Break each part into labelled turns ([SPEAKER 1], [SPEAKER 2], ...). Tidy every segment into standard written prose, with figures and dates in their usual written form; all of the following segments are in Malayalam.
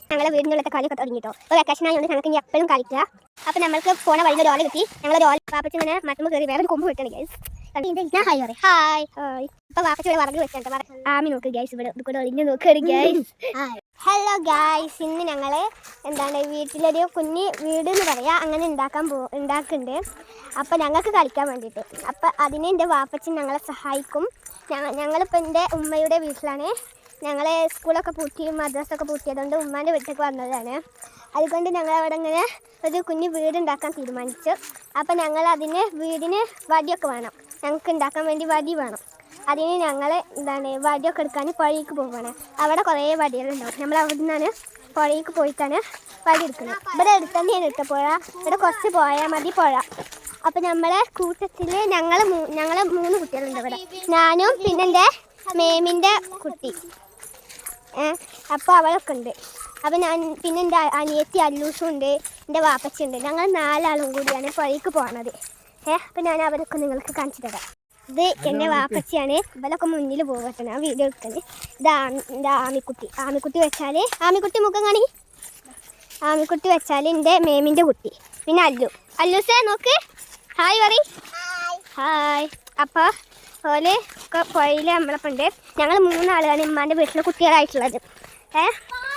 [SPEAKER 1] ഞങ്ങളെ വീടിനുള്ളത്തെ കളിയൊക്കെ തുടങ്ങിട്ടോ. അപ്പോൾ വെക്കേഷനായതുകൊണ്ട് ഞങ്ങൾക്ക് ഇനി എപ്പോഴും കളിക്കുക. അപ്പോൾ നമ്മൾക്ക് പോണ വഴിയിൽ ഒരു ഓല കിട്ടി. ഞങ്ങളൊരു ഓല പാപ്പച്ച് ഇങ്ങനെ മറ്റുമ്പോൾ കയറി വേറെ കൊമ്പ് കിട്ടണം ഗൈസ്. Hi hi hi. അപ്പോൾ വാപ്പച്ച് ഇവിടെ വറങ്ങി വെച്ചിട്ട് ആമി നോക്ക് ഗൈസ്. ഇവിടെ കൂടെ ഒളിഞ്ഞ് നോക്കുകയാണ് ഗൈസ്. ഹലോ ഗൈസ്, ഇന്ന് ഞങ്ങൾ എന്താണ് വീട്ടിലൊരു കുഞ്ഞ് വീട് എന്ന് പറയാം അങ്ങനെ ഉണ്ടാക്കുന്നുണ്ട്. അപ്പോൾ ഞങ്ങൾക്ക് കളിക്കാൻ വേണ്ടിയിട്ട്. അപ്പോൾ അതിന് എൻ്റെ വാപ്പച്ചൻ ഞങ്ങളെ സഹായിക്കും. ഞങ്ങളിപ്പോൾ എൻ്റെ ഉമ്മയുടെ വീട്ടിലാണ്. ഞങ്ങളെ സ്കൂളൊക്കെ പൂട്ടി മദ്രസൊക്കെ പൂട്ടിയതുകൊണ്ട് ഉമ്മാൻ്റെ വീട്ടിലേക്ക് വന്നതാണ്. അതുകൊണ്ട് ഞങ്ങൾ അവിടെ ഇങ്ങനെ ഒരു കുഞ്ഞ് വീടുണ്ടാക്കാൻ തീരുമാനിച്ചു. അപ്പോൾ ഞങ്ങൾ അതിന് വീടിന് വടിയൊക്കെ വേണം. ഞങ്ങൾക്ക് ഉണ്ടാക്കാൻ വേണ്ടി വടി വേണം. അതിന് ഞങ്ങൾ വടിയൊക്കെ എടുക്കാൻ പുഴയ്ക്ക് പോവുകയാണ്. അവിടെ കുറേ വടികളുണ്ടാവും. നമ്മൾ അവിടെ നിന്നാണ് പുഴയ്ക്ക് പോയിട്ടാണ് വടി എടുക്കുന്നത്. ഇവിടെ അടുത്ത് തന്നെയാണ് ഇട്ട പുഴ. ഇവിടെ കുറച്ച് പോയാൽ മതി പുഴ. അപ്പോൾ നമ്മളെ കൂട്ടത്തിൽ ഞങ്ങൾ 3 കുട്ടികളുണ്ട് ഇവിടെ. ഞാനും പിന്നെ എൻ്റെ മേമിൻ്റെ കുട്ടി, അപ്പോൾ അവളൊക്കെ ഉണ്ട്. അപ്പോൾ പിന്നെ എൻ്റെ അനിയത്തി അല്ലൂസും ഉണ്ട്, എൻ്റെ വാപ്പച്ചുണ്ട്. ഞങ്ങൾ 4 ആളും കൂടിയാണ് പുഴയ്ക്ക് പോകുന്നത്. അപ്പോൾ ഞാൻ അവരൊക്കെ നിങ്ങൾക്ക് കാണിച്ചു തരാം. ഇത് എൻ്റെ വാപ്പച്ചിയാണ്. ഇവരൊക്കെ മുന്നിൽ പോകട്ടെ, ഞാൻ വീഡിയോ എടുക്കുന്നത്. ഇത് ആമിക്കുട്ടി വെച്ചാൽ ആമിക്കുട്ടി മുഖം കാണി. ആമിക്കുട്ടി വെച്ചാൽ എൻ്റെ മേമിൻ്റെ കുട്ടി. പിന്നെ അല്ലൂസേ നോക്ക്, ഹായ് പറ. ഹായ്. അപ്പോൾ അതുപോലെ പുഴയിൽ നമ്മളപ്പം ഉണ്ട്. ഞങ്ങൾ 3 ആളാണ് ഉമ്മാൻ്റെ വീട്ടിലെ കുട്ടികളായിട്ടുള്ളത്.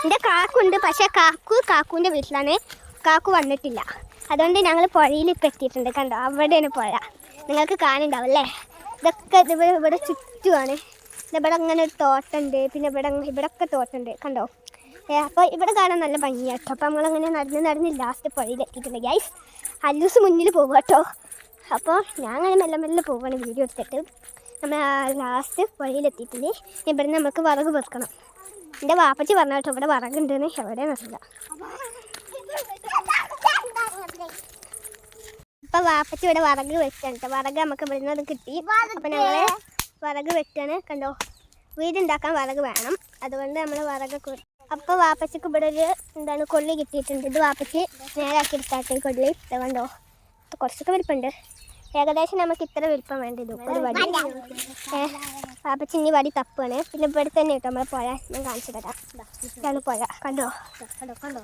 [SPEAKER 1] എൻ്റെ കാക്കുണ്ട്, പക്ഷേ കാക്കുവിൻ്റെ വീട്ടിലാണ്. കാക്കു വന്നിട്ടില്ല. അതുകൊണ്ട് ഞങ്ങൾ പുഴയിൽ ഇപ്പം എത്തിയിട്ടുണ്ട്. കണ്ടോ, അവിടെയാണ് പുഴ. നിങ്ങൾക്ക് കാണുന്നുണ്ടാവും അല്ലേ. ഇതൊക്കെ ഇവിടെ ചുറ്റുമാണ്. ഇവിടെ അങ്ങനെ ഒരു തോട്ടമുണ്ട്. പിന്നെ ഇവിടെയൊക്കെ തോട്ടമുണ്ട് കണ്ടോ. അപ്പോൾ ഇവിടെ കാണാൻ നല്ല ഭംഗിയാട്ടോ. അപ്പോൾ നമ്മളങ്ങനെ നടന്ന് ലാസ്റ്റ് പുഴയിൽ എത്തിയിട്ടുണ്ട് ഗൈസ്. അല്ലൂസ് മുന്നിൽ പോകും കേട്ടോ. അപ്പോൾ ഞാൻ അങ്ങനെ മെല്ലെ പോവുകയാണ് വീഡിയോ എടുത്തിട്ട്. നമ്മൾ ലാസ്റ്റ് പുഴയിലെത്തിയിട്ടുണ്ട്. ഇവിടെ നമുക്ക് വിറക് വെക്കണം. എൻ്റെ വാപ്പച്ചി പറഞ്ഞ കേട്ടോ ഇവിടെ വിറകുണ്ടെന്ന്. എവിടെയാണ് അറിയില്ല. അപ്പോൾ വാപ്പച്ചി ഇവിടെ വിറക് വെച്ചിട്ടുണ്ട്. വിറക് നമുക്ക് ഇവിടെ നിന്ന് കിട്ടി. അപ്പോൾ ഞങ്ങൾ വിറക് വെച്ചാണ് കണ്ടോ. വീടുണ്ടാക്കാൻ വിറക് വേണം. അതുകൊണ്ട് നമ്മൾ വിറകൊക്കെ. അപ്പോൾ വാപ്പച്ചിക്ക് ഇവിടെ ഒരു കൊള്ളി കിട്ടിയിട്ടുണ്ട്. ഇത് വാപ്പച്ചി നേരാക്കി എടുത്താട്ട് കൊള്ളി. ഇത് കണ്ടോ, കുറച്ചൊക്കെ വലിപ്പമുണ്ട്. ഏകദേശം നമുക്ക് ഇത്ര വലിപ്പം വേണ്ടത് ഒരു വടി. വാപ്പച്ചി ഇനി വടി തപ്പാണ്. പിന്നെ ഇവിടെ തന്നെ കേട്ടോ നമ്മളെ പുഴ. ഞാൻ കാണിച്ചു തരാം. ഇതാണ് പുഴ. കണ്ടോ കണ്ടോ കണ്ടോ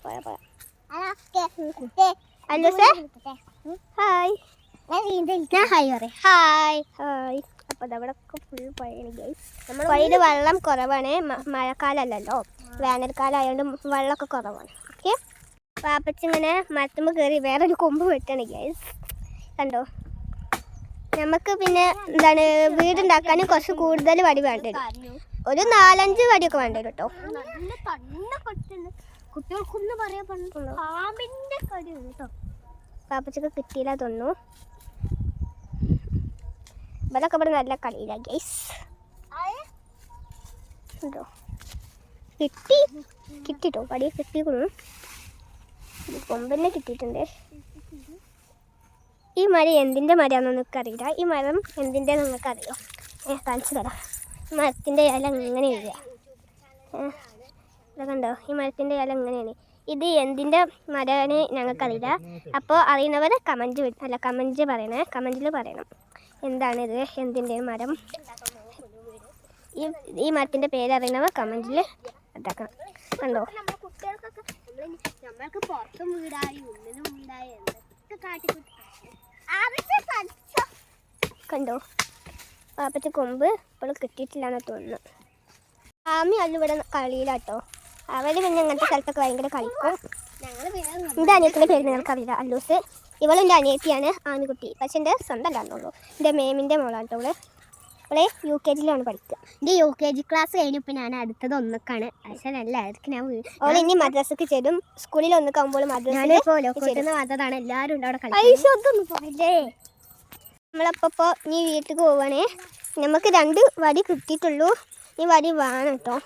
[SPEAKER 1] പുഴ പുഴ. അല്ലൂസേ ഹായ്. ഞാൻ ഹായ് പറ. Hi hi. അപ്പോൾ അതവിടെയൊക്കെ ഫുൾ പുഴയാണ് ഗൈസ്. പുഴയിൽ വെള്ളം കുറവാണ്. മഴക്കാലമല്ലല്ലോ, വേനൽക്കാലം ആയതുകൊണ്ട് വെള്ളമൊക്കെ കുറവാണ്. ഓക്കെ. വാപ്പച്ചി ഇങ്ങനെ മരത്തുമ്പോൾ കയറി വേറൊരു കൊമ്പ് വെട്ടാണ് ഗൈസ്. കണ്ടോ. നമുക്ക് പിന്നെ വീടുണ്ടാക്കാനും കുറച്ച് കൂടുതൽ വടി വേണ്ടി വരും. ഒരു 4-5 വടിയൊക്കെ വേണ്ടി വരും കേട്ടോ. കുട്ടികൾക്കൊന്നും പറയാൻ കേട്ടോ. പാപ്പച്ചൊക്കെ കിട്ടിയില്ല തോന്നുന്നു. ഇവരൊക്കെ ഇവിടെ നല്ല കളിയില്ല ഗൈസ്. ഉണ്ടോ കിട്ടിട്ടോ പടി കിട്ടിക്കുന്നു. കൊമ്പന്നെ കിട്ടിയിട്ടുണ്ട്. ഈ മരം എന്തിൻ്റെ മരമാണെന്ന് നിങ്ങൾക്കറിയില്ല. ഈ മരം എന്തിൻ്റെ നിങ്ങൾക്കറിയോ? കാണിച്ചു തരാം. മരത്തിൻ്റെ ഇല ഇങ്ങനെ വരിക. കണ്ടോ, ഈ മരത്തിൻ്റെ ഇല ഇങ്ങനെയാണ്. ഇത് എന്തിൻ്റെ മരമാണ് ഞങ്ങൾക്കറിയില്ല. അപ്പോൾ അറിയുന്നവർ കമൻറ്റ് പറയണേ. കമൻറ്റിൽ പറയണം എന്താണിത്, എന്തിൻ്റെ മരം. ഈ മരത്തിൻ്റെ പേരറിയുന്നവർ കമൻറ്റിൽ ഇതാക്കണം. കണ്ടോ. നമ്മൾക്ക് പുറത്തും വീടായി ഉള്ളിലും വീടായി എന്തൊക്കെ കണ്ടോ. പാപ്പച്ച കൊമ്പ് ഇപ്പോൾ കിട്ടിയിട്ടില്ലാന്ന് തോന്നുന്നു. ആമി ഇവിടെ കളിയിലാട്ടോ. അവർ പിന്നെ അങ്ങനത്തെ സ്ഥലത്തൊക്കെ ഭയങ്കര കളിക്കും. എൻ്റെ അനിയത്തിൻ്റെ പേര് നിങ്ങൾക്കറിയില്ല, അല്ലൂസ്. ഇവളും എൻ്റെ അനിയത്തിയാണ്, ആൺകുട്ടി. പക്ഷെ എൻ്റെ സ്വന്തം അല്ലാന്നുള്ളൂ. എൻ്റെ മേമിൻ്റെ മോളാട്ടോ അവള്. അവളെ UKG-യിലാണ് പഠിക്കുക. എൻ്റെ UKG ക്ലാസ് കഴിഞ്ഞപ്പോൾ ഞാൻ അടുത്തത് 1ക്കാണ്. പക്ഷേ എല്ലാവർക്കും ഞാൻ അവൾ ഇനി മദ്രസക്ക് ചേരും. സ്കൂളിൽ 1ക്കാകുമ്പോൾ മദ്രസ എല്ലാവരും ഉണ്ട് അവിടെ കളിച്ചേ. നമ്മളപ്പോൾ ഇനി വീട്ടിൽ പോവുകയാണേ. നമുക്ക് 2 വടി കിട്ടിയിട്ടുള്ളൂ. ഈ വടി വേണം കേട്ടോ.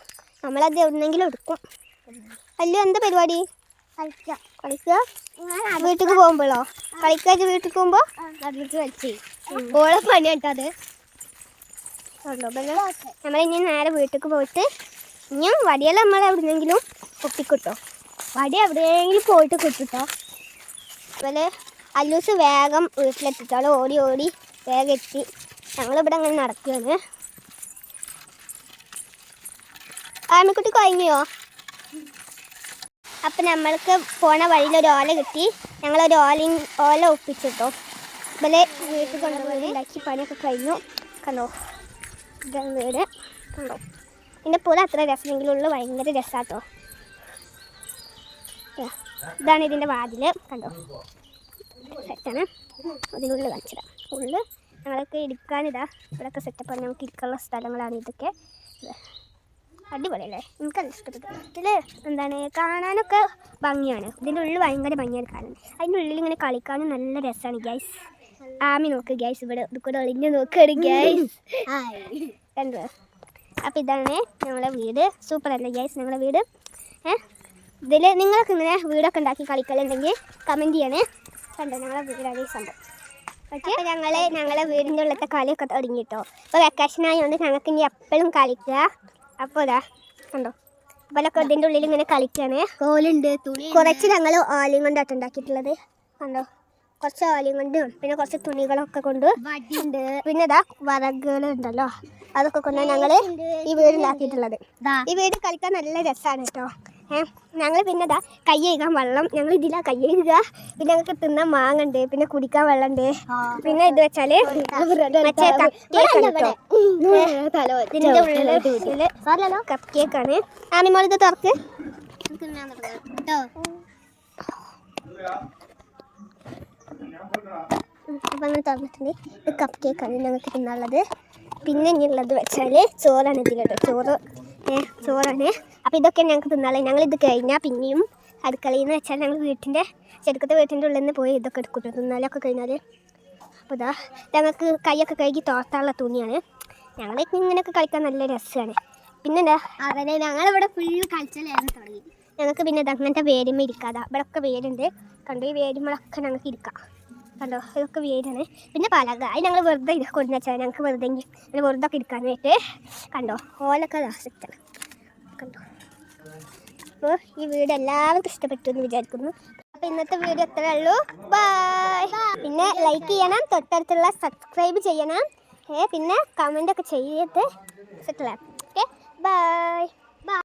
[SPEAKER 1] നമ്മളത് എവിടെന്നെങ്കിലും എടുക്കും. അല്ലോ എന്താ പരിപാടി? കളിക്കുക വീട്ടിൽ പോകുമ്പോഴോ? കളിക്കാച്ച് വീട്ടിൽ പോകുമ്പോൾ കളിച്ച് ഓളെ പണി കേട്ടോ അത്. നമ്മളിനി നേരെ വീട്ടിലേക്ക് പോയിട്ട് ഇനിയും വടിയെല്ലാം നമ്മൾ എവിടെന്നെങ്കിലും പൊട്ടിക്കിട്ടോ. വടി എവിടെയെങ്കിലും പോയിട്ട് കിട്ടിട്ടോ. അതുപോലെ അല്ലൂസ് വേഗം വീട്ടിലെത്തിട്ടോ. ഓടി വേഗം എത്തി. ഞങ്ങളിവിടെ അങ്ങനെ നടക്കുകയാണ്. ആമിക്കുട്ടി കഴിഞ്ഞോ? അപ്പം നമ്മൾക്ക് പോണ വഴിയിൽ ഒരു ഓല കിട്ടി. ഞങ്ങളൊരു ഓല ഒപ്പിച്ചിട്ടോ. ഇവരെ വീട്ടിൽ കൊണ്ടുപോയി ഉണ്ടാക്കി പണിയൊക്കെ കഴിഞ്ഞു. കണ്ടോ, ഇതാണ് വീട്. കണ്ടോ, ഇതിൻ്റെ പൂല അത്ര രസമെങ്കിലും ഉള്ളു ഭയങ്കര രസമാട്ടോ. ഇതാണ് ഇതിൻ്റെ വാതിൽ. കണ്ടോ, സെറ്റാണ്. അതിനുള്ളിൽ കാണിച്ചിടാം. ഉള്ളിൽ ഞങ്ങൾക്ക് ഇരിക്കാനിതാ ഇവിടെയൊക്കെ സെറ്റപ്പാണ്. ഞങ്ങൾക്ക് ഇരിക്കാനുള്ള സ്ഥലങ്ങളാണ് ഇതൊക്കെ. അടിപൊളിയല്ലേ, എനിക്കത് ഇഷ്ടപ്പെട്ടു. ഇതിൽ എന്താണ് കാണാനൊക്കെ ഭംഗിയാണ്. ഇതിൻ്റെ ഉള്ളിൽ ഭയങ്കര ഭംഗിയാണ് കാണാൻ. അതിൻ്റെ ഉള്ളിൽ ഇങ്ങനെ കളിക്കാനും നല്ല രസമാണ് ഗൈസ്. ആമി നോക്ക് ഗൈസ്, ഇവിടെ ഇതുകൂടെ ഒളിഞ്ഞ് നോക്കുകയാണ് ഗൈസ്. കണ്ടോ? അപ്പോൾ ഇതാണ് ഞങ്ങളുടെ വീട്. സൂപ്പർ അല്ലേ ഗൈസ് ഞങ്ങളുടെ വീട്? ഇതിൽ നിങ്ങൾക്ക് ഇങ്ങനെ വീടൊക്കെ ഉണ്ടാക്കി കളിക്കലുണ്ടെങ്കിൽ കമൻറ്റ് ചെയ്യണേ. കണ്ടോ, ഞങ്ങളുടെ വീടാണ് ഈ സംഭവം. ഓക്കെ, അപ്പോൾ ഞങ്ങളെ വീടിൻ്റെ ഉള്ളത്തെ കളിയൊക്കെ തുടങ്ങിയിട്ടോ. ഇപ്പോൾ വെക്കേഷനായതുകൊണ്ട് ഞങ്ങൾക്ക് ഇനി എപ്പോഴും കളിക്കുക. അപ്പോൾ ഇതാ കണ്ടോ, ഇവരൊക്കെ ഇതിൻ്റെ ഉള്ളിൽ ഇങ്ങനെ കളിക്കുകയാണ്. കോലുണ്ട്, കുറച്ച് ഞങ്ങൾ ഓലയും കൊണ്ടാണ് ഉണ്ടാക്കിയിട്ടുള്ളത്. കണ്ടോ, കുറച്ച് ഓലയും കൊണ്ടും പിന്നെ കുറച്ച് തുണികളൊക്കെ കൊണ്ട് ഉണ്ട്. പിന്നെ ഇതാ വറകുകളുണ്ടല്ലോ, അതൊക്കെ കൊണ്ടാണ് ഞങ്ങൾ ഈ വീട് ഉണ്ടാക്കിയിട്ടുള്ളത്. ഈ വീട് കളിക്കാൻ നല്ല രസമാണ് കേട്ടോ. ഞങ്ങൾ പിന്നെ ഇതാ കൈ കഴുകാൻ വെള്ളം ഞങ്ങൾ ഇതിലാണ് കൈ കഴുകുക. പിന്നെ ഞങ്ങൾക്ക് തിന്നാൻ മാങ്ങുണ്ട്, പിന്നെ കുടിക്കാൻ വെള്ളമുണ്ട്. പിന്നെ ഇത് വെച്ചാൽ ഇതിൻ്റെ ഉള്ളിൽ കപ്പ് കേക്കാണ്. ആമിമോൾ ഇത് തുറക്ക്. അപ്പം അങ്ങനെ തുറന്നിട്ടുണ്ട്. ഇത് കപ്പ് കേക്കാണ് ഞങ്ങൾക്ക് തിന്നാനുള്ളത്. പിന്നെ ഇനിയുള്ളത് വെച്ചാൽ ചോറാണ് ഇതിലോട്ടോ. ചോറാണ്. അപ്പോൾ ഇതൊക്കെ ഞങ്ങൾക്ക് തിന്നാളെ. ഞങ്ങളിത് കഴിഞ്ഞാൽ പിന്നെയും അടുക്കളയിൽ നിന്ന് വെച്ചാൽ ഞങ്ങൾ ചെറുക്കത്തെ വീട്ടിൻ്റെ ഉള്ളിൽ നിന്ന് പോയി ഇതൊക്കെ എടുക്കൂട്ടോ തിന്നാലൊക്കെ കഴിഞ്ഞാൽ. അപ്പോൾ ഇതാ ഞങ്ങൾക്ക് കൈയൊക്കെ കഴുകി തോർത്താനുള്ള തുണിയാണ്. ഞങ്ങൾക്ക് ഇങ്ങനെയൊക്കെ കളിക്കാൻ നല്ല രസമാണ്. പിന്നെ എന്താ അതന്നെ ഞങ്ങളിവിടെ ഫുള്ള് കളിച്ചാലായിരുന്നു തുടങ്ങി. ഞങ്ങൾക്ക് പിന്നെ അങ്ങനത്തെ വേരുമ്മ ഇരിക്കാതെ ഇവിടെയൊക്കെ വേരുണ്ട്. കണ്ടോ, ഈ വേരുമ്മളൊക്കെ ഞങ്ങൾക്ക് ഇരിക്കാം. കണ്ടോ, ഇതൊക്കെ വേരാണ്. പിന്നെ പലക അത് ഞങ്ങൾ വെറുതെ കൊണ്ടു വെച്ചാൽ ഞങ്ങൾക്ക് വെറുതെ ഒക്കെ ഇരിക്കാനായിട്ട്. കണ്ടോ, ഓലൊക്കെ സെറ്റാണ്. കണ്ടോ, അപ്പോൾ ഈ വീട് എല്ലാവർക്കും ഇഷ്ടപ്പെട്ടു എന്ന് വിചാരിക്കുന്നു. അപ്പോൾ ഇന്നത്തെ വീഡിയോ എത്രയേ ഉള്ളൂ. ബൈ. പിന്നെ ലൈക്ക് ചെയ്യണം, തൊട്ടടുത്തുള്ള സബ്സ്ക്രൈബ് ചെയ്യണം, പിന്നെ കമൻ്റ് ഒക്കെ ചെയ്തിട്ട് സെറ്റിലാണ്. Okay, by.